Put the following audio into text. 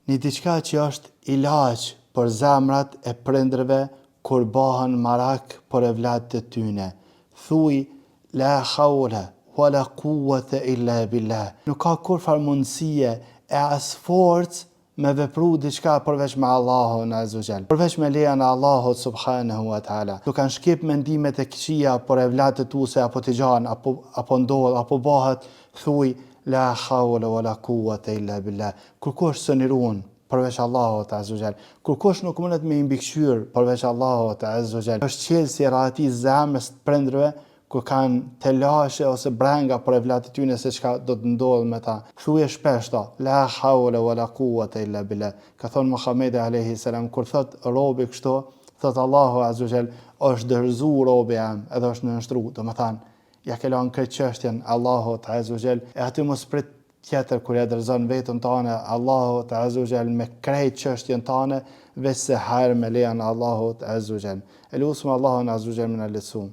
një diçka që është ilaç për zemrat e prindërve kur bahen marak për evlat të tyne. Thuj, la hawla wala quwwata illa billah. Nuk ka kurfar mundësie e as forcë me vepru diçka përveç me Allahun azza wa jall, përveç me lejen e Allahut subhanahu wa taala. Tu kanë shkip mendimet e këqija për evlatët tuose apo të gjan apo ndodh apo bëhet, thuj la hawla wala quwwata illa billah. Kërkosh sënirun përveç Allahut azza wa jall. Kërkosh nuk mundet me i mbikëqyr përveç Allahut azza wa jall. Është qelsi i rahatisë zemrës të prindërve kur kanë telashe ose brenga për evlatët tyne se çka do të ndodh me ta. Thuje shpesh la hawla wala quwwata illa billah. Ka thonë Muhamedi alayhi salam, kur thot robi kështu, thot Allahu azza wa jall, është dërzu robi jam edhe është nënshtru. Do të thonë, ja ke lënë këtë çështjen Allahut azza wa jall, e aty mos prit tjetër kur ja dërzon vetën tane Allahut azza wa jall me krejt çështjen tane, veç se herë me lejen Allahut azza wa jall. Elusum Allahun azza wa jall me na lecu.